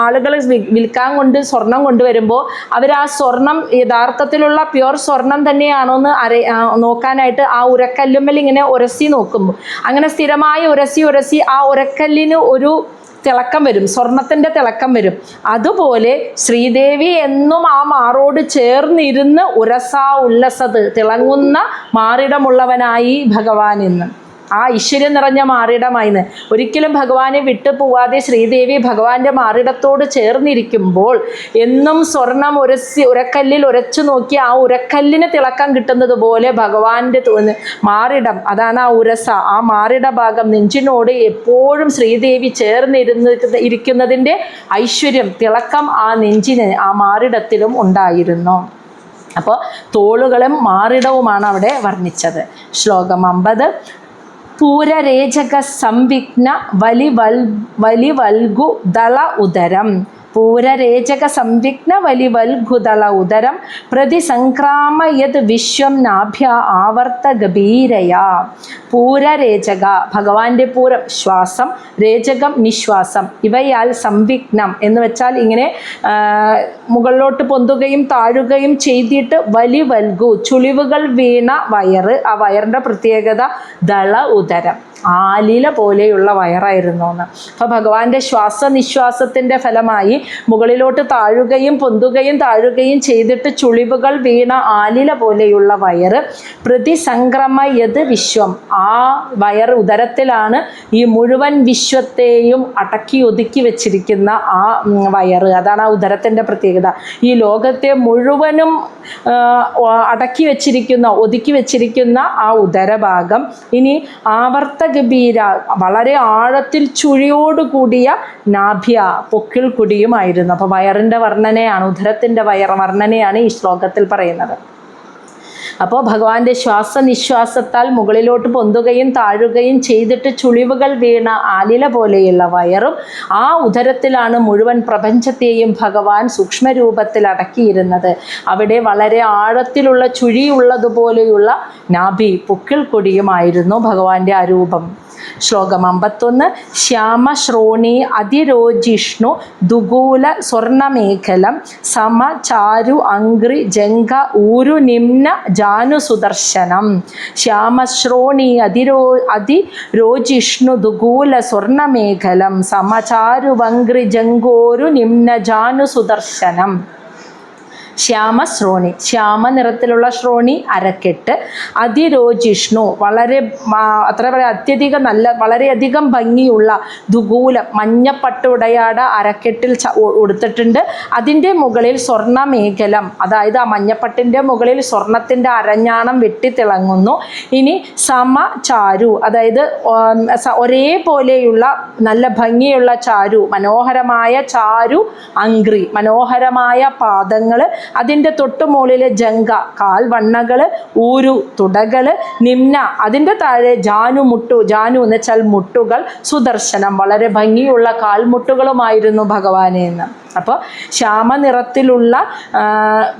ആളുകൾ വിൽക്കാൻ സ്വർണം കൊണ്ടുവരുമ്പോൾ അവർ ആ സ്വർണം യഥാർത്ഥത്തിലുള്ള പ്യുവർ സ്വർണം തന്നെയാണോ എന്ന് നോക്കാനായിട്ട് ആ ഉരക്കല്ലുമ്മൽ ഇങ്ങനെ ഉരസി നോക്കുമ്പോൾ, അങ്ങനെ സ്ഥിരമായി ഉരസി ആ ഉരക്കല്ലിന് ഒരു തിളക്കം വരും, സ്വർണത്തിൻ്റെ തിളക്കം വരും. അതുപോലെ ശ്രീദേവി എന്നും ആ മാറോട് ചേർന്നിരുന്ന് ഉരസ ഉല്ലസത് തിളങ്ങുന്ന മാറിടമുള്ളവനായി ഭഗവാൻ എന്ന്, ആ ഐശ്വര്യം നിറഞ്ഞ മാറിടമായിന്ന്. ഒരിക്കലും ഭഗവാനെ വിട്ടു പോവാതെ ശ്രീദേവി ഭഗവാന്റെ മാറിടത്തോട് ചേർന്നിരിക്കുമ്പോൾ എന്നും സ്വർണം ഉരക്കല്ലിൽ ഉരച്ചു നോക്കി ആ ഉരക്കല്ലിന് തിളക്കം കിട്ടുന്നത് പോലെ ഭഗവാന്റെ മാറിടം, അതാണ് ആ ഉരസ, ആ മാറിട ഭാഗം നെഞ്ചിനോട് എപ്പോഴും ശ്രീദേവി ഇരിക്കുന്നതിൻ്റെ ഐശ്വര്യം, തിളക്കം ആ നെഞ്ചിന്, ആ മാറിടത്തിലും ഉണ്ടായിരുന്നു. അപ്പോൾ തോളുകളും മാറിടവുമാണ് അവിടെ വർണ്ണിച്ചത്. ശ്ലോകം 50. പൂരരേചക സംവിഘ്ന വലിവൽഗു ദള ഉദരം. പൂരരേചക സംവിഘ്ന വലിവൽഗുദള ഉദരം പ്രതിസംക്രാമയത് വിശ്വം നാഭ്യ ആവർത്ത ഗഭീരയാ. പൂരരേചക ഭഗവാന്റെ പൂരം ശ്വാസം, രേചകം നിശ്വാസം, ഇവയാൽ സംവിഘ്നം എന്ന് വെച്ചാൽ ഇങ്ങനെ മുകളിലോട്ട് പൊന്തുകയും താഴുകയും ചെയ്തിട്ട് വലിവൽഗു ചുളിവുകൾ വീണ വയറ്, ആ വയറിൻ്റെ പ്രത്യേകത ദള ഉദരം, ആലില പോലെയുള്ള വയറായിരുന്നു എന്ന്. അപ്പോൾ ഭഗവാന്റെ ശ്വാസനിശ്വാസത്തിൻ്റെ ഫലമായി മുകളിലോട്ട് താഴുകയും പൊന്തുകയും താഴുകയും ചെയ്തിട്ട് ചുളിവുകൾ വീണ ആലില പോലെയുള്ള വയറ്. പ്രതിസംക്രമയത് വിശ്വം, ആ വയർ ഉദരത്തിലാണ് ഈ മുഴുവൻ വിശ്വത്തെയും അടക്കി ഒതുക്കി വെച്ചിരിക്കുന്ന ആ വയറ്, അതാണ് ആ ഉദരത്തിൻ്റെ പ്രത്യേകത. ഈ ലോകത്തെ മുഴുവനും അടക്കി വെച്ചിരിക്കുന്ന, ഒതുക്കി വെച്ചിരിക്കുന്ന ആ ഉദരഭാഗം. ഇനി ആവർത്ത ഗംഭീര വളരെ ആഴത്തിൽ ചുഴിയോടുകൂടിയ നാഭ്യ പൊക്കിൾ കുടിയുമായിരുന്നു. അപ്പോൾ വയറിൻ്റെ വർണ്ണനയാണ്, ഉദരത്തിൻ്റെ വർണ്ണനയാണ് ഈ ശ്ലോകത്തിൽ പറയുന്നത്. അപ്പോൾ ഭഗവാന്റെ ശ്വാസനിശ്വാസത്താൽ മുകളിലോട്ട് പൊന്തുകയും താഴുകയും ചെയ്തിട്ട് ചുളിവുകൾ വീണ ആലില പോലെയുള്ള വയറും, ആ ഉദരത്തിലാണ് മുഴുവൻ പ്രപഞ്ചത്തെയും ഭഗവാൻ സൂക്ഷ്മരൂപത്തിൽ അടക്കിയിരുന്നത്. അവിടെ വളരെ ആഴത്തിലുള്ള ചുഴിയുള്ളതുപോലെയുള്ള നാഭി പൊക്കിൾ കൊടിയുമായിരുന്നു ഭഗവാന്റെ ആ രൂപം. ശ്ലോകം 51. ശ്യാമശ്രോണി അതിരോജിഷ്ണു ദുഗൂല സ്വർണമേഖലം സമ ചാരു അംഗ്രി ജംഘ ഊരു നിമ്ന ജാനുസുദർശനം. ശ്യാമശ്രോണി അതിരോജിഷ്ണു ദുഗൂല സ്വർണമേഖലം സമചാരുവംഗ്രി ജംഘോരു നിമ്ന ജാനുസുദർശനം. ശ്യാമശ്രോണി, ശ്യാമ നിറത്തിലുള്ള ശ്രോണി, അരക്കെട്ട്. അതിരോജിഷ്ണു, വളരെ അത്യധികം വളരെയധികം ഭംഗിയുള്ള ദുഗൂലം, മഞ്ഞപ്പട്ടുടയാട അരക്കെട്ടിൽ ഉടുത്തിട്ടുണ്ട്. അതിൻ്റെ മുകളിൽ സ്വർണ്ണമേഖലം, അതായത് ആ മഞ്ഞപ്പട്ടിൻ്റെ മുകളിൽ സ്വർണത്തിൻ്റെ അരഞ്ഞാണം വെട്ടിത്തിളങ്ങുന്നു. ഇനി സമചാരു, അതായത് ഒരേപോലെയുള്ള നല്ല ഭംഗിയുള്ള ചാരു, മനോഹരമായ ചാരു അംഗ്രി, മനോഹരമായ പാദങ്ങൾ, അതിൻ്റെ തൊട്ടുമുകളിൽ ജംഘ കാൽവണ്ണകൾ, ഊരു തുടകൾ, നിമ്ന അതിൻ്റെ താഴെ ജാനു എന്ന് വെച്ചാൽ മുട്ടുകൾ, സുദർശനം വളരെ ഭംഗിയുള്ള കാൽമുട്ടുകളുമായിരുന്നു ഭഗവാനെ എന്ന്. അപ്പോൾ ശ്യാമനിറത്തിലുള്ള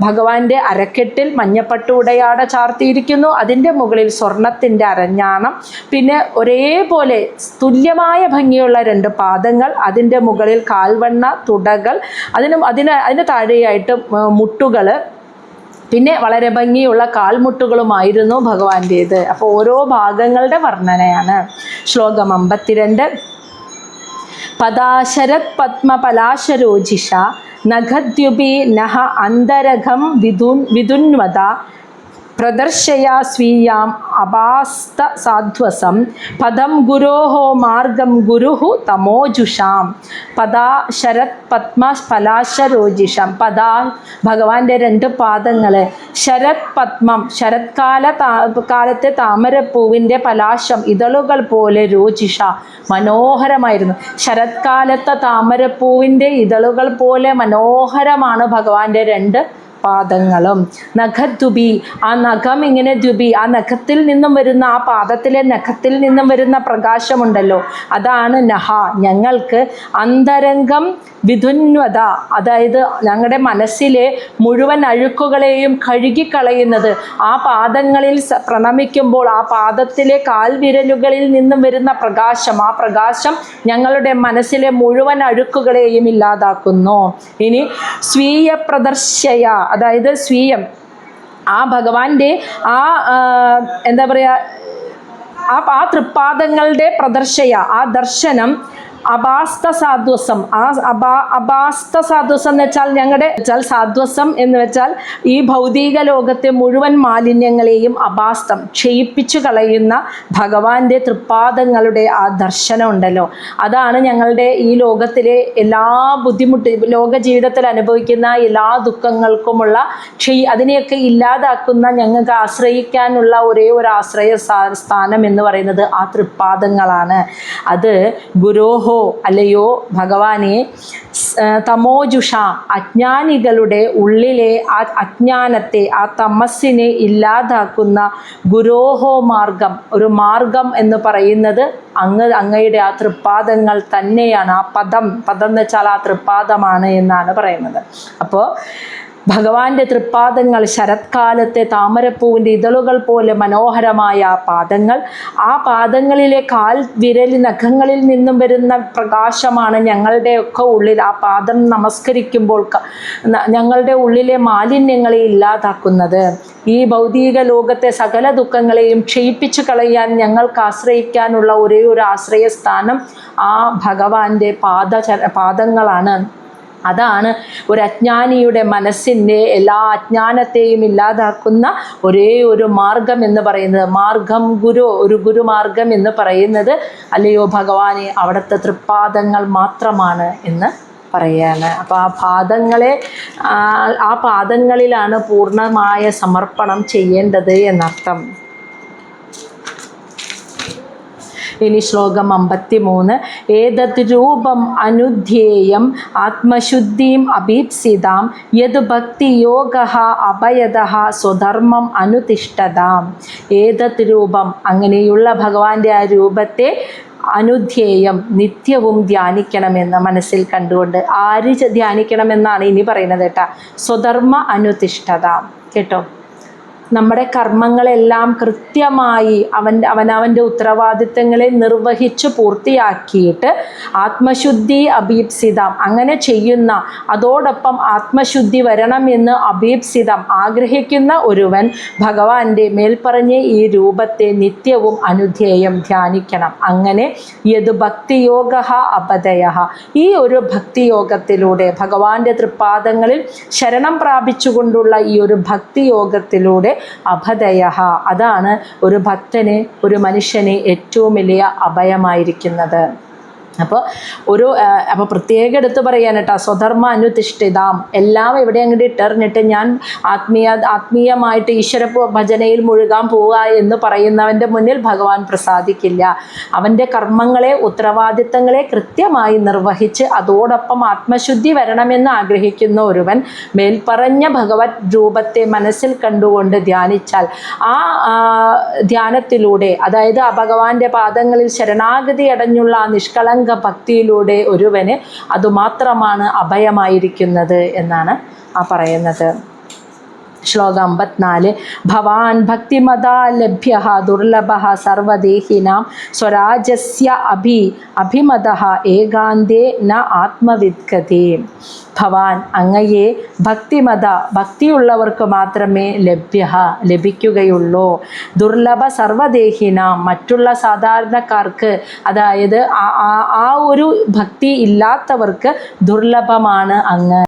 ഭഗവാന്റെ അരക്കെട്ടിൽ മഞ്ഞപ്പട്ട് ഉടയാട ചാർത്തിയിരിക്കുന്നു. അതിൻ്റെ മുകളിൽ സ്വർണത്തിൻ്റെ അരഞ്ഞാണം, പിന്നെ ഒരേപോലെ തുല്യമായ ഭംഗിയുള്ള 2 പാദങ്ങൾ, അതിൻ്റെ മുകളിൽ കാൽവണ്ണ തുടകൾ, അതിന് താഴെയായിട്ട് മുട്ടുകൾ, പിന്നെ വളരെ ഭംഗിയുള്ള കാൽമുട്ടുകളുമായിരുന്നു ഭഗവാന്റേത്. അപ്പോൾ ഓരോ ഭാഗങ്ങളുടെ വർണ്ണനയാണ്. ശ്ലോകം 52. പദാശരത് പത്മപലാശരോജിഷ നഖദ്യുപി നഹ അന്തരഘം വിദുന്വത പ്രദർശയ സ്വീയാം അപാസ്ത സാധ്വസം പദം ഗുരോഹോ മാർഗം ഗുരുഹു തമോജുഷാം. പദാ ശരത് പത്മ പലാശരോജിഷം. പദാ ഭഗവാന്റെ 2 പാദങ്ങൾ. ശരത് പത്മം കാലത്തെ താമരപ്പൂവിൻ്റെ പലാശം ഇതളുകൾ പോലെ രോജിഷ മനോഹരമായിരുന്നു. ശരത്കാലത്തെ താമരപ്പൂവിൻ്റെ ഇതളുകൾ പോലെ മനോഹരമാണ് ഭഗവാന്റെ 2 പാദങ്ങളും. നഖദ്യുബി, ആ നഖം ഇങ്ങനെ ദ്യുബി, ആ നഖത്തിൽ നിന്നും വരുന്ന, ആ പാദത്തിലെ നഖത്തിൽ നിന്നും വരുന്ന പ്രകാശമുണ്ടല്ലോ, അതാണ് നഹ. ഞങ്ങൾക്ക് അന്തരംഗം വിധുന്വത, അതായത് ഞങ്ങളുടെ മനസ്സിലെ മുഴുവൻ അഴുക്കുകളെയും കഴുകിക്കളയുന്നത്. ആ പാദങ്ങളിൽ പ്രണമിക്കുമ്പോൾ ആ പാദത്തിലെ കാൽവിരലുകളിൽ നിന്നും വരുന്ന പ്രകാശം, ആ പ്രകാശം ഞങ്ങളുടെ മനസ്സിലെ മുഴുവൻ അഴുക്കുകളെയും ഇല്ലാതാക്കുന്നു. ഇനി സ്വീയ പ്രദർശയ, അതായത് സ്വീയം, ആ ഭഗവാന്റെ എന്താ പറയുക, ആ തൃപ്പാദങ്ങളുടെ പ്രദർശയ, ആ ദർശനം അപാസ്ത സാധ്വസം. അപാസ്ത സാധ്വസം എന്ന് വെച്ചാൽ സാധ്വസം എന്ന് വെച്ചാൽ ഈ ഭൗതിക ലോകത്തെ മുഴുവൻ മാലിന്യങ്ങളെയും അപാസ്തം ക്ഷയിപ്പിച്ചു കളയുന്ന ഭഗവാന്റെ തൃപ്പാദങ്ങളുടെ ആ ദർശനം ഉണ്ടല്ലോ, അതാണ് ഞങ്ങളുടെ ഈ ലോകത്തിലെ എല്ലാ ലോക ജീവിതത്തിൽ അനുഭവിക്കുന്ന എല്ലാ ദുഃഖങ്ങൾക്കുമുള്ള അതിനെയൊക്കെ ഇല്ലാതാക്കുന്ന, ഞങ്ങൾക്ക് ആശ്രയിക്കാനുള്ള ഒരേ ഒരു ആശ്രയ സ്ഥാനം എന്ന് പറയുന്നത് ആ തൃപ്പാദങ്ങളാണ്. അത് ഗുരോഹോ, അല്ലയോ ഭഗവാനെ, തമോജുഷ, അജ്ഞാനികളുടെ ഉള്ളിലെ ആ അജ്ഞാനത്തെ, ആ തമസ്സിനെ ഇല്ലാതാക്കുന്ന ഗുരോഹോ മാർഗം, ഒരു മാർഗം എന്ന് പറയുന്നത് അങ്ങയുടെ ആ തൃപ്പാദങ്ങൾ തന്നെയാണ്. ആ പദം എന്ന് വെച്ചാൽ ആ തൃപ്പാദമാണ് എന്നാണ് പറയുന്നത്. അപ്പോൾ ഭഗവാന്റെ തൃപ്പാദങ്ങൾ, ശരത്കാലത്തെ താമരപ്പൂവിൻ്റെ ഇതളുകൾ പോലെ മനോഹരമായ ആ പാദങ്ങൾ, ആ പാദങ്ങളിലെ നഖങ്ങളിൽ നിന്നും വരുന്ന പ്രകാശമാണ് ഞങ്ങളുടെയൊക്കെ ഉള്ളിൽ, ആ പാദം നമസ്കരിക്കുമ്പോൾ ഞങ്ങളുടെ ഉള്ളിലെ മാലിന്യങ്ങളെ ഇല്ലാതാക്കുന്നത്. ഈ ഭൗതിക ലോകത്തെ സകല ദുഃഖങ്ങളെയും ക്ഷയിപ്പിച്ചു കളയാൻ ഞങ്ങൾക്ക് ആശ്രയിക്കാനുള്ള ഒരേ ഒരു ആശ്രയസ്ഥാനം ആ ഭഗവാന്റെ പാദങ്ങളാണ്. അതാണ് ഒരു അജ്ഞാനിയുടെ മനസ്സിൻ്റെ എല്ലാ അജ്ഞാനത്തെയും ഇല്ലാതാക്കുന്ന ഒരേ ഒരു മാർഗം എന്ന് പറയുന്നത്. മാർഗം ഒരു ഗുരുമാർഗം എന്ന് പറയുന്നത് അല്ലയോ ഭഗവാനെ അവിടുത്തെ തൃപ്പാദങ്ങൾ മാത്രമാണ് എന്ന് പറയാണ്. അപ്പോൾ ആ പാദങ്ങളിലാണ് പൂർണ്ണമായ സമർപ്പണം ചെയ്യേണ്ടത് എന്നർത്ഥം. ഇനി ശ്ലോകം 53. ഏതത് രൂപം അനുധ്യേയം ആത്മശുദ്ധിം അഭീപ്സിതാം യത് ഭക്തിയോഗഃ അഭയദഃ സ്വധർമ്മം അനുതിഷ്ഠതാം. ഏതത് രൂപം, അങ്ങനെയുള്ള ഭഗവാന്റെ ആ രൂപത്തെ അനുധ്യേയം, നിത്യവും ധ്യാനിക്കണമെന്ന് മനസ്സിൽ കണ്ടുകൊണ്ട്. ആര് ധ്യാനിക്കണമെന്നാണ് ഇനി പറയുന്നത് കേട്ടോ. സ്വധർമ്മ അനുതിഷ്ഠതാം. കേട്ടോ, നമ്മുടെ കർമ്മങ്ങളെല്ലാം കൃത്യമായി അവനവൻ്റെ ഉത്തരവാദിത്തങ്ങളെ നിർവഹിച്ച് പൂർത്തിയാക്കിയിട്ട് ആത്മശുദ്ധി അഭീപ്സിതം, അങ്ങനെ ചെയ്യുന്ന, അതോടൊപ്പം ആത്മശുദ്ധി വരണമെന്ന് അഭീപ്സിതം ആഗ്രഹിക്കുന്ന ഒരുവൻ ഭഗവാന്റെ മേൽപ്പറഞ്ഞ ഈ രൂപത്തെ നിത്യവും അനുധ്യേയം ധ്യാനിക്കണം. അങ്ങനെ യത് ഭക്തിയോഗഃ അപദയഃ, ഈ ഒരു ഭക്തിയോഗത്തിലൂടെ, ഭഗവാന്റെ തൃപ്പാദങ്ങളിൽ ശരണം പ്രാപിച്ചുകൊണ്ടുള്ള ഈ ഒരു ഭക്തിയോഗത്തിലൂടെ അഭദയഃ, അതാണ് ഒരു ഭക്തന്, ഒരു മനുഷ്യന് ഏറ്റവും വലിയ അഭയമായിരിക്കുന്നത്. അപ്പോൾ പ്രത്യേകം എടുത്ത് പറയാൻ കേട്ടോ, സ്വധർമ്മ അനുതിഷ്ഠിതാം. എല്ലാം ഇവിടെ അങ്ങോട്ട് ഇട്ടെറിഞ്ഞിട്ട് ഞാൻ ആത്മീയമായിട്ട് ഈശ്വര ഭജനയിൽ മുഴുകാൻ പോവുക എന്ന് പറയുന്നവൻ്റെ മുന്നിൽ ഭഗവാൻ പ്രസാദിക്കില്ല. അവൻ്റെ കർമ്മങ്ങളെ, ഉത്തരവാദിത്തങ്ങളെ കൃത്യമായി നിർവഹിച്ച് അതോടൊപ്പം ആത്മശുദ്ധി വരണമെന്ന് ആഗ്രഹിക്കുന്ന ഒരുവൻ മേൽപ്പറഞ്ഞ ഭഗവത് രൂപത്തെ മനസ്സിൽ കണ്ടുകൊണ്ട് ധ്യാനിച്ചാൽ, ആ ധ്യാനത്തിലൂടെ, അതായത് ആ ഭഗവാന്റെ പാദങ്ങളിൽ ശരണാഗതി അടഞ്ഞുള്ള നിഷ്കളങ്ക നിഷ്കളങ്ക ഭക്തിയിലൂടെ ഒരുവന് അതുമാത്രമാണ് അഭയമായിരിക്കുന്നത് എന്നാണ് പറയുന്നത്. ശ്ലോകം 54. ഭവാൻ ഭക്തിമതാ ലഭ്യ ദുർലഭ സർവദേഹിനാം സ്വരാജസ്യ അഭിമതഃ ഏകാന്തേ ന ആത്മവിദ്ഗതി. ഭവാൻ അങ്ങയെ ഭക്തിയുള്ളവർക്ക് മാത്രമേ ലഭിക്കുകയുള്ളൂ. ദുർലഭ സർവദേഹിനാം മറ്റുള്ള സാധാരണക്കാർക്ക്, അതായത് ആ ഒരു ഭക്തി ഇല്ലാത്തവർക്ക് ദുർലഭമാണ് അങ്ങ്.